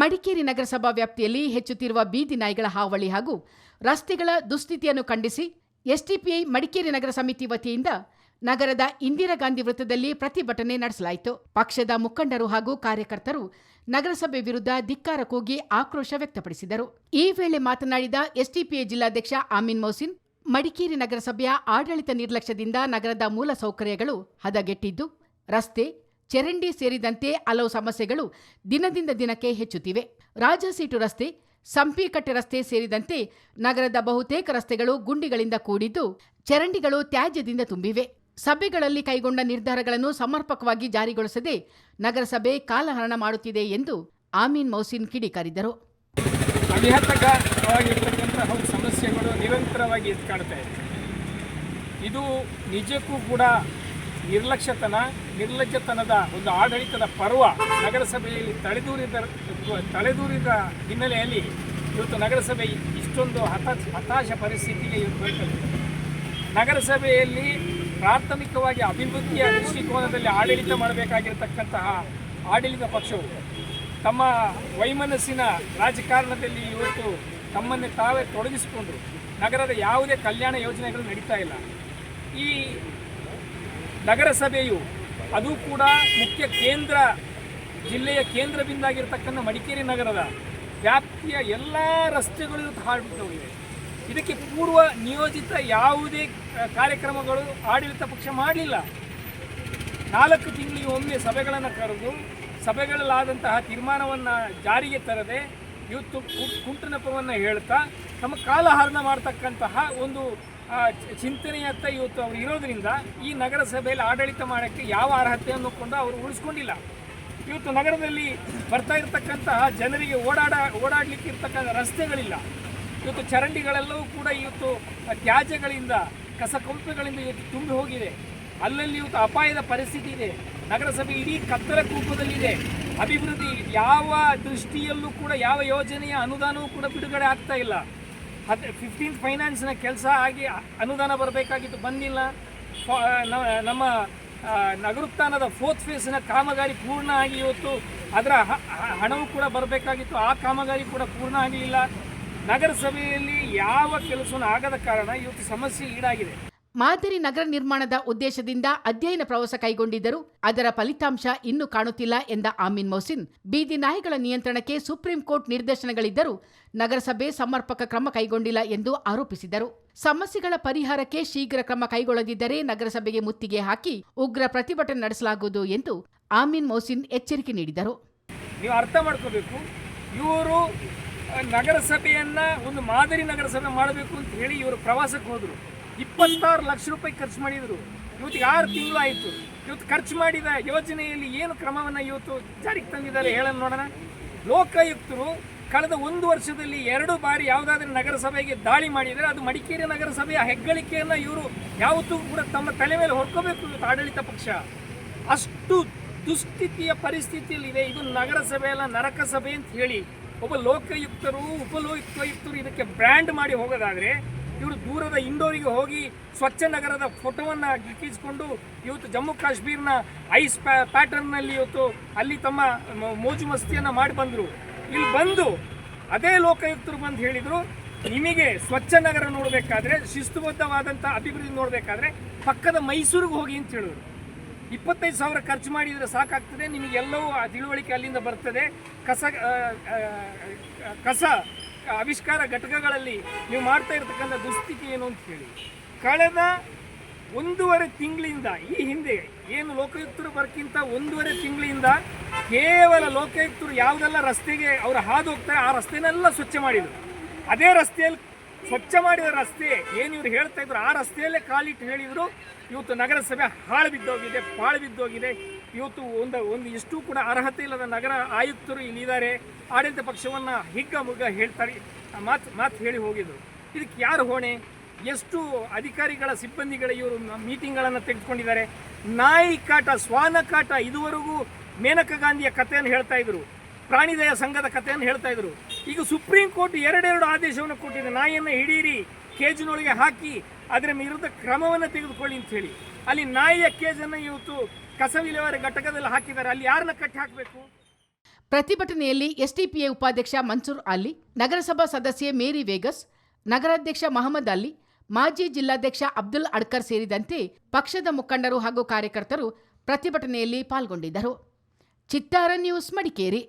ಮಡಿಕೇರಿ ನಗರಸಭಾ ವ್ಯಾಪ್ತಿಯಲ್ಲಿ ಹೆಚ್ಚುತ್ತಿರುವ ಬೀದಿ ನಾಯಿಗಳ ಹಾವಳಿ ಹಾಗೂ ರಸ್ತೆಗಳ ದುಸ್ಥಿತಿಯನ್ನು ಖಂಡಿಸಿ ಎಸ್ಡಿಪಿಐ ಮಡಿಕೇರಿ ನಗರ ಸಮಿತಿ ವತಿಯಿಂದ ನಗರದ ಇಂದಿರಾ ಗಾಂಧಿ ವೃತ್ತದಲ್ಲಿ ಪ್ರತಿಭಟನೆ ನಡೆಸಲಾಯಿತು. ಪಕ್ಷದ ಮುಖಂಡರು ಹಾಗೂ ಕಾರ್ಯಕರ್ತರು ನಗರಸಭೆ ವಿರುದ್ಧ ಧಿಕ್ಕಾರ ಕೂಗಿ ಆಕ್ರೋಶ ವ್ಯಕ್ತಪಡಿಸಿದರು. ಈ ವೇಳೆ ಮಾತನಾಡಿದ ಎಸ್ಡಿಪಿಐ ಜಿಲ್ಲಾಧ್ಯಕ್ಷ ಆಮೀನ್ ಮೊಹಸಿನ್, ಮಡಿಕೇರಿ ನಗರಸಭೆಯ ಆಡಳಿತ ನಿರ್ಲಕ್ಷ್ಯದಿಂದ ನಗರದ ಮೂಲ ಸೌಕರ್ಯಗಳು ಹದಗೆಟ್ಟಿದ್ದು, ರಸ್ತೆ, ಚರಂಡಿ ಸೇರಿದಂತೆ ಹಲವು ಸಮಸ್ಯೆಗಳು ದಿನದಿಂದ ದಿನಕ್ಕೆ ಹೆಚ್ಚುತ್ತಿವೆ. ರಾಜಸೀಟು ರಸ್ತೆ, ಸಂಪಿಕಟ್ಟೆ ರಸ್ತೆ ಸೇರಿದಂತೆ ನಗರದ ಬಹುತೇಕ ರಸ್ತೆಗಳು ಗುಂಡಿಗಳಿಂದ ಕೂಡಿದ್ದು, ಚರಂಡಿಗಳು ತ್ಯಾಜ್ಯದಿಂದ ತುಂಬಿವೆ. ಸಭೆಗಳಲ್ಲಿ ಕೈಗೊಂಡ ನಿರ್ಧಾರಗಳನ್ನು ಸಮರ್ಪಕವಾಗಿ ಜಾರಿಗೊಳಿಸದೆ ನಗರಸಭೆ ಕಾಲಹರಣ ಮಾಡುತ್ತಿದೆ ಎಂದು ಆಮೀನ್ ಮೊಹಸಿನ್ ಕಿಡಿಕಾರಿದರು. ಅವಿಹತವಾಗಿರ್ತಕ್ಕಂತಹ ಸಮಸ್ಯೆಗಳು ನಿರಂತರವಾಗಿ ಎತ್ಕಾಡ್ತಾ ಇದೆ. ಇದು ನಿಜಕ್ಕೂ ಕೂಡ ನಿರ್ಲಜ್ಜತನದ ಒಂದು ಆಡಳಿತದ ಪರ್ವ ನಗರಸಭೆಯಲ್ಲಿ ತಲೆದೂರಿದ ಹಿನ್ನೆಲೆಯಲ್ಲಿ ಇವತ್ತು ನಗರಸಭೆ ಇಷ್ಟೊಂದು ಹತಾಶ ಪರಿಸ್ಥಿತಿಗೆ ಇವತ್ತು ನಗರಸಭೆಯಲ್ಲಿ ಪ್ರಾಥಮಿಕವಾಗಿ ಅಭಿವೃದ್ಧಿಯ ದೃಷ್ಟಿಕೋನದಲ್ಲಿ ಆಡಳಿತ ಮಾಡಬೇಕಾಗಿರತಕ್ಕಂತಹ ಆಡಳಿತ ಪಕ್ಷವು ತಮ್ಮ ವೈಮನಸ್ಸಿನ ರಾಜಕಾರಣದಲ್ಲಿ ಇವತ್ತು ತಮ್ಮನ್ನೇ ತಾವೇ ತೊಡಗಿಸಿಕೊಂಡು ನಗರದ ಯಾವುದೇ ಕಲ್ಯಾಣ ಯೋಜನೆಗಳು ನಡೀತಾ ಇಲ್ಲ. ಈ ನಗರಸಭೆಯು ಅದು ಕೂಡ ಮುಖ್ಯ ಜಿಲ್ಲೆಯ ಕೇಂದ್ರ ಬಿಂದಾಗಿರ್ತಕ್ಕಂಥ ಮಡಿಕೇರಿ ನಗರದ ವ್ಯಾಪ್ತಿಯ ಎಲ್ಲ ರಸ್ತೆಗಳು ಹಾಳುಬಿದ್ದೋಗಿವೆ. ಇದಕ್ಕೆ ಪೂರ್ವ ನಿಯೋಜಿತ ಯಾವುದೇ ಕಾರ್ಯಕ್ರಮಗಳು ಆಡಳಿತ ಪಕ್ಷ ಮಾಡಲಿಲ್ಲ. 4 ತಿಂಗಳಿಗೆ ಒಮ್ಮೆ ಸಭೆಗಳನ್ನು ಕರೆದು ಸಭೆಗಳಲ್ಲಾದಂತಹ ತೀರ್ಮಾನವನ್ನು ಜಾರಿಗೆ ತರದೆ ಇವತ್ತು ಕುಂಟುನೆಪವನ್ನು ಹೇಳ್ತಾ ತಮ್ಮ ಕಾಲಹರಣ ಮಾಡ್ತಕ್ಕಂತಹ ಒಂದು ಚಿಂತನೆಯತ್ತ ಇವತ್ತು ಅವರು ಇರೋದರಿಂದ ಈ ನಗರಸಭೆಯಲ್ಲಿ ಆಡಳಿತ ಮಾಡೋಕ್ಕೆ ಯಾವ ಅರ್ಹತೆಯನ್ನು ಕೊಂಡು ಅವರು ಉಳಿಸ್ಕೊಂಡಿಲ್ಲ. ಇವತ್ತು ನಗರದಲ್ಲಿ ಬರ್ತಾ ಇರತಕ್ಕಂತಹ ಜನರಿಗೆ ಓಡಾಡಲಿಕ್ಕೆ ಇರ್ತಕ್ಕಂಥ ರಸ್ತೆಗಳಿಲ್ಲ. ಇವತ್ತು ಚರಂಡಿಗಳೆಲ್ಲವೂ ಕೂಡ ಇವತ್ತು ತ್ಯಾಜ್ಯಗಳಿಂದ ಕಸಕೊಂಪೆಗಳಿಂದ ಇವತ್ತು ತುಂಬಿ ಹೋಗಿದೆ. ಅಲ್ಲಲ್ಲಿ ಇವತ್ತು ಅಪಾಯದ ಪರಿಸ್ಥಿತಿ ಇದೆ. ನಗರಸಭೆ ಇಡೀ ಕತ್ತಲ ಕೂಪದಲ್ಲಿದೆ. ಅಭಿವೃದ್ಧಿ ಯಾವ ದೃಷ್ಟಿಯಲ್ಲೂ ಕೂಡ ಯಾವ ಯೋಜನೆಯ ಅನುದಾನವೂ ಕೂಡ ಬಿಡುಗಡೆ ಆಗ್ತಾ ಇಲ್ಲ. 15th ಫೈನಾನ್ಸ್ನ ಕೆಲಸ ಆಗಿ ಅನುದಾನ ಬರಬೇಕಾಗಿತ್ತು, ಬಂದಿಲ್ಲ. ನಮ್ಮ ನಗರೋತ್ಥಾನದ 4th ಫೇಸ್ನ ಕಾಮಗಾರಿ ಪೂರ್ಣ ಆಗಿ ಇವತ್ತು ಅದರ ಹಣವೂ ಕೂಡ ಬರಬೇಕಾಗಿತ್ತು, ಆ ಕಾಮಗಾರಿ ಕೂಡ ಪೂರ್ಣ ಆಗಲಿಲ್ಲ. ನಗರಸಭೆಯಲ್ಲಿ ಯಾವ ಕೆಲಸವೂ ಆಗದ ಕಾರಣ ಇವತ್ತು ಸಮಸ್ಯೆ ಈಡಾಗಿದೆ. ಮಾದರಿ ನಗರ ನಿರ್ಮಾಣದ ಉದ್ದೇಶದಿಂದ ಅಧ್ಯಯನ ಪ್ರವಾಸ ಕೈಗೊಂಡಿದ್ದರೂ ಅದರ ಫಲಿತಾಂಶ ಇನ್ನೂ ಕಾಣುತ್ತಿಲ್ಲ ಎಂದ ಆಮೀನ್ ಮೊಹಸಿನ್, ಬೀದಿ ನಾಯಿಗಳ ನಿಯಂತ್ರಣಕ್ಕೆ ಸುಪ್ರೀಂ ಕೋರ್ಟ್ ನಿರ್ದೇಶನಗಳಿದ್ದರೂ ನಗರಸಭೆ ಸಮರ್ಪಕ ಕ್ರಮ ಕೈಗೊಂಡಿಲ್ಲ ಎಂದು ಆರೋಪಿಸಿದರು. ಸಮಸ್ಯೆಗಳ ಪರಿಹಾರಕ್ಕೆ ಶೀಘ್ರ ಕ್ರಮ ಕೈಗೊಳ್ಳದಿದ್ದರೆ ನಗರಸಭೆಗೆ ಮುತ್ತಿಗೆ ಹಾಕಿ ಉಗ್ರ ಪ್ರತಿಭಟನೆ ನಡೆಸಲಾಗುವುದು ಎಂದು ಆಮೀನ್ ಮೊಹಸಿನ್ ಎಚ್ಚರಿಕೆ ನೀಡಿದರು. ನೀವು ಅರ್ಥ ಮಾಡ್ಕೋಬೇಕು, ಇವರು ನಗರಸಭೆಯನ್ನ ಒಂದು ಮಾದರಿ ನಗರಸಭೆ ಮಾಡಬೇಕು ಅಂತ ಹೇಳಿ ಇವರು ಪ್ರವಾಸಕ್ಕೆ ಹೋದರು. 26 ಲಕ್ಷ ರೂಪಾಯಿ ಖರ್ಚು ಮಾಡಿದರು. ಇವತ್ತಿಗೆ 6 ತಿಂಗಳು ಆಯಿತು. ಇವತ್ತು ಖರ್ಚು ಮಾಡಿದ ಯೋಜನೆಯಲ್ಲಿ ಏನು ಕ್ರಮವನ್ನು ಇವತ್ತು ಜಾರಿಗೆ ತಂದಿದ್ದಾರೆ ಹೇಳೋಣ ನೋಡೋಣ. ಲೋಕಾಯುಕ್ತರು ಕಳೆದ 1 ವರ್ಷದಲ್ಲಿ 2 ಬಾರಿ ಯಾವುದಾದ್ರೂ ನಗರಸಭೆಗೆ ದಾಳಿ ಮಾಡಿದರೆ ಅದು ಮಡಿಕೇರಿ ನಗರಸಭೆಯ ಹೆಗ್ಗಳಿಕೆಯನ್ನು ಇವರು ಯಾವತ್ತೂ ಕೂಡ ತಮ್ಮ ತಲೆ ಮೇಲೆ ಹೊರ್ಕೋಬೇಕು ಇವತ್ತು ಆಡಳಿತ ಪಕ್ಷ. ಅಷ್ಟು ದುಸ್ಥಿತಿಯ ಪರಿಸ್ಥಿತಿಯಲ್ಲಿದೆ. ಇದು ನಗರಸಭೆಯಲ್ಲ, ನರಕ ಸಭೆ ಅಂತ ಹೇಳಿ ಒಬ್ಬ ಲೋಕಾಯುಕ್ತರು ಉಪಲೋಕಾಯುಕ್ತರು ಇದಕ್ಕೆ ಬ್ರ್ಯಾಂಡ್ ಮಾಡಿ ಹೋಗೋದಾದರೆ ಇವರು ದೂರದ ಇಂಡೋರಿಗೆ ಹೋಗಿ ಸ್ವಚ್ಛ ನಗರದ ಫೋಟೋವನ್ನು ಗಿಟ್ಟಿಸಿಕೊಂಡು ಇವತ್ತು ಜಮ್ಮು ಕಾಶ್ಮೀರ್ನ ಐಸ್ ಪ್ಯಾಟರ್ನ್ನಲ್ಲಿ ಇವತ್ತು ಅಲ್ಲಿ ತಮ್ಮ ಮೋಜು ಮಸ್ತಿಯನ್ನು ಮಾಡಿ ಬಂದರು. ಇಲ್ಲಿ ಬಂದು ಅದೇ ಲೋಕಾಯುಕ್ತರು ಬಂದು ಹೇಳಿದರು, ನಿಮಗೆ ಸ್ವಚ್ಛ ನಗರ ನೋಡಬೇಕಾದ್ರೆ, ಶಿಸ್ತುಬದ್ಧವಾದಂಥ ಅಭಿವೃದ್ಧಿ ನೋಡಬೇಕಾದ್ರೆ ಪಕ್ಕದ ಮೈಸೂರಿಗೆ ಹೋಗಿ ಅಂತ ಹೇಳಿದ್ರು. 25,000 ಖರ್ಚು ಮಾಡಿದರೆ ಸಾಕಾಗ್ತದೆ, ನಿಮಗೆಲ್ಲವೂ ಆ ತಿಳುವಳಿಕೆ ಅಲ್ಲಿಂದ ಬರ್ತದೆ. ಕಸ ಆವಿಷ್ಕಾರ ಘಟಕಗಳಲ್ಲಿ ನೀವು ಮಾಡ್ತಾ ಇರ್ತಕ್ಕಂಥ ದುಸ್ಥಿತಿ ಏನು ಅಂತ ಹೇಳಿ ಕಳೆದ 1.5 ತಿಂಗಳಿಂದ ಈ ಹಿಂದೆ ಏನು ಲೋಕಾಯುಕ್ತರು ಬರಕ್ಕಿಂತ 1.5 ತಿಂಗಳಿಂದ ಕೇವಲ ಲೋಕಾಯುಕ್ತರು ಯಾವುದೆಲ್ಲ ರಸ್ತೆಗೆ ಅವರು ಹಾದು ಹೋಗ್ತಾರೆ ಆ ರಸ್ತೆನೆಲ್ಲ ಸ್ವಚ್ಛ ಮಾಡಿದರು. ಅದೇ ರಸ್ತೆಯಲ್ಲಿ ಸ್ವಚ್ಛ ಮಾಡಿದ ರಸ್ತೆ ಏನು ಇವರು ಹೇಳ್ತಾ ಇದ್ರು ಆ ರಸ್ತೆಯಲ್ಲೇ ಕಾಲಿಟ್ಟು ಹೇಳಿದರು ಇವತ್ತು ನಗರಸಭೆ ಹಾಳು ಬಿದ್ದೋಗಿದೆ. ಇವತ್ತು ಒಂದು ಎಷ್ಟು ಕೂಡ ಅರ್ಹತೆ ಇಲ್ಲದ ನಗರ ಆಯುಕ್ತರು ಇಲ್ಲಿದ್ದಾರೆ. ಆಡಳಿತ ಪಕ್ಷವನ್ನು ಹಿಗ್ಗ ಹೇಳ್ತಾರೆ, ಮಾತು ಹೇಳಿ ಹೋಗಿದ್ರು. ಇದಕ್ಕೆ ಯಾರು ಹೊಣೆ? ಎಷ್ಟು ಅಧಿಕಾರಿಗಳ ಸಿಬ್ಬಂದಿಗಳ ಇವರು ಮೀಟಿಂಗ್ಗಳನ್ನು ತೆಗೆದುಕೊಂಡಿದ್ದಾರೆ. ನಾಯಿ ಕಾಟ, ಶ್ವಾನ ಕಾಟ, ಇದುವರೆಗೂ ಮೇನಕಾ ಗಾಂಧಿಯ ಕಥೆಯನ್ನು ಹೇಳ್ತಾ ಇದ್ರು, ಪ್ರಾಣಿದಯ ಸಂಘದ ಕಥೆಯನ್ನು ಹೇಳ್ತಾ ಇದ್ರು. ಈಗ ಸುಪ್ರೀಂ ಕೋರ್ಟ್ 2 ಆದೇಶವನ್ನು ಕೊಟ್ಟಿದೆ, ನಾಯಿಯನ್ನು ಹಿಡೀರಿ, ಕೇಜಿನೊಳಗೆ ಹಾಕಿ ಅದರ ವಿರುದ್ಧ ಕ್ರಮವನ್ನು ತೆಗೆದುಕೊಳ್ಳಿ ಅಂತ ಹೇಳಿ. ಅಲ್ಲಿ ನಾಯಿಯ ಕೇಜನ್ನು ಇವತ್ತು ಕಸ ವಿಲೇವಾರಿ ಘಟಕದಲ್ಲಿ ಹಾಕಿದ್ದಾರೆ. ಅಲ್ಲಿ ಯಾರನ್ನ ಕಟ್ಟಿ ಹಾಕಬೇಕು? ಪ್ರತಿಭಟನೆಯಲ್ಲಿ ಎಸ್ಡಿಪಿಐ ಉಪಾಧ್ಯಕ್ಷ ಮನ್ಸೂರ್ ಅಲಿ, ನಗರಸಭಾ ಸದಸ್ಯೆ ಮೇರಿ ವೇಗಸ್, ನಗರಾಧ್ಯಕ್ಷ ಮಹಮ್ಮದ್ ಅಲಿ, ಮಾಜಿ ಜಿಲ್ಲಾಧ್ಯಕ್ಷ ಅಬ್ದುಲ್ ಅಡ್ಕರ್ ಸೇರಿದಂತೆ ಪಕ್ಷದ ಮುಖಂಡರು ಹಾಗೂ ಕಾರ್ಯಕರ್ತರು ಪ್ರತಿಭಟನೆಯಲ್ಲಿ ಪಾಲ್ಗೊಂಡಿದ್ದರು. ಚಿತ್ತಾರ ನ್ಯೂಸ್, ಮಡಿಕೇರಿ.